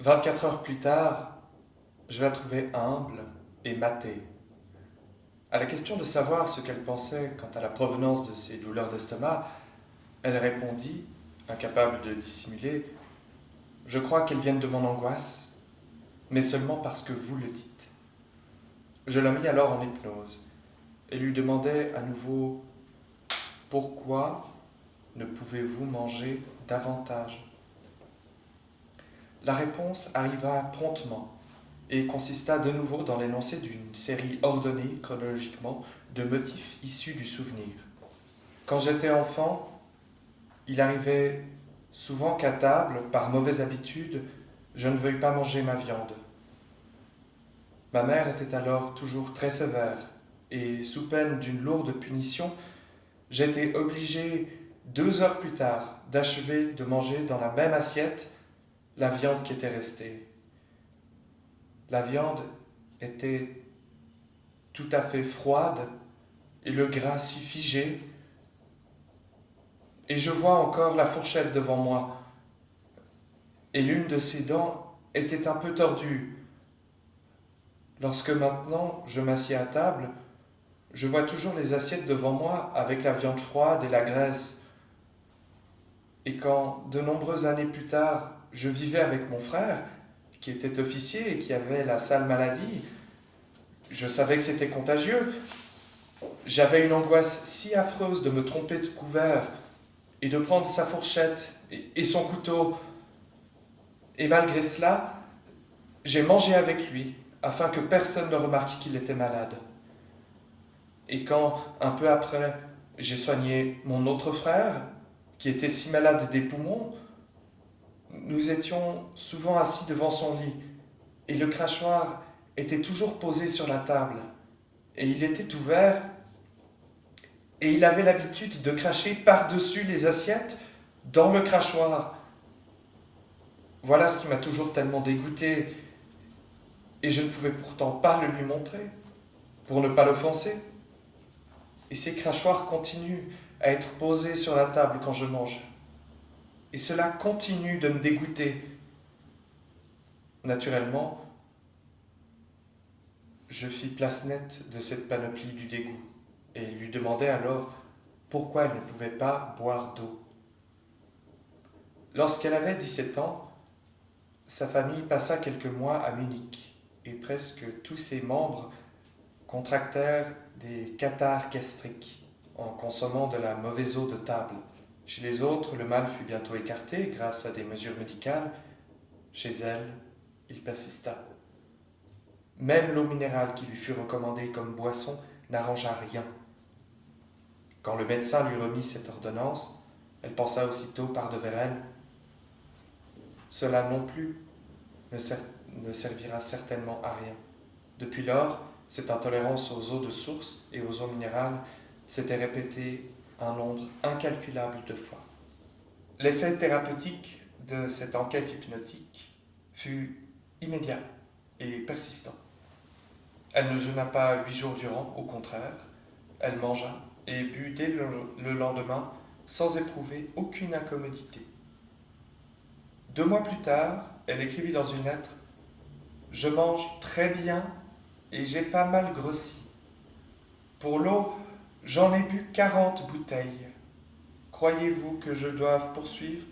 24 heures plus tard, je la trouvais humble et matée. À la question de savoir ce qu'elle pensait quant à la provenance de ses douleurs d'estomac, elle répondit, incapable de dissimuler: Je crois qu'elles viennent de mon angoisse, mais seulement parce que vous le dites. Je la mis alors en hypnose et lui demandai à nouveau: Pourquoi ne pouvez-vous manger davantage? La réponse arriva promptement et consista de nouveau dans l'énoncé d'une série ordonnée chronologiquement de motifs issus du souvenir. Quand j'étais enfant, il arrivait souvent qu'à table, par mauvaise habitude, je ne veuille pas manger ma viande. Ma mère était alors toujours très sévère, et sous peine d'une lourde punition, j'étais obligé, 2 heures plus tard, d'achever de manger dans la même assiette la viande qui était restée. La viande était tout à fait froide et le gras si figé, et je vois encore la fourchette devant moi, et l'une de ses dents était un peu tordue. Lorsque maintenant je m'assieds à table, je vois toujours les assiettes devant moi avec la viande froide et la graisse. Et quand, de nombreuses années plus tard, je vivais avec mon frère, qui était officier et qui avait la sale maladie, je savais que c'était contagieux. J'avais une angoisse si affreuse de me tromper de couvert et de prendre sa fourchette et son couteau. Et malgré cela, j'ai mangé avec lui afin que personne ne remarque qu'il était malade. Et quand, un peu après, j'ai soigné mon autre frère, qui était si malade des poumons, nous étions souvent assis devant son lit, et le crachoir était toujours posé sur la table, et il était ouvert, et il avait l'habitude de cracher par-dessus les assiettes dans le crachoir. Voilà ce qui m'a toujours tellement dégoûté, et je ne pouvais pourtant pas le lui montrer, pour ne pas l'offenser. Et ces crachoirs continuent à être posés sur la table quand je mange. Et cela continue de me dégoûter. Naturellement, je fis place nette de cette panoplie du dégoût et lui demandai alors pourquoi elle ne pouvait pas boire d'eau. Lorsqu'elle avait 17 ans, sa famille passa quelques mois à Munich et presque tous ses membres contractèrent des cathars gastriques en consommant de la mauvaise eau de table. Chez les autres, le mal fut bientôt écarté grâce à des mesures médicales. Chez elle, il persista. Même l'eau minérale qui lui fut recommandée comme boisson n'arrangea rien. Quand le médecin lui remit cette ordonnance, elle pensa aussitôt par-devers elle: Cela non plus ne servira certainement à rien. Depuis lors, cette intolérance aux eaux de source et aux eaux minérales s'était répétée un nombre incalculable de fois. L'effet thérapeutique de cette enquête hypnotique fut immédiat et persistant. Elle ne jeûna pas 8 jours durant, au contraire, elle mangea et but dès le lendemain sans éprouver aucune incommodité. 2 mois plus tard, elle écrivit dans une lettre: Je mange très bien et j'ai pas mal grossi. Pour l'eau, j'en ai bu 40 bouteilles. Croyez-vous que je doive poursuivre?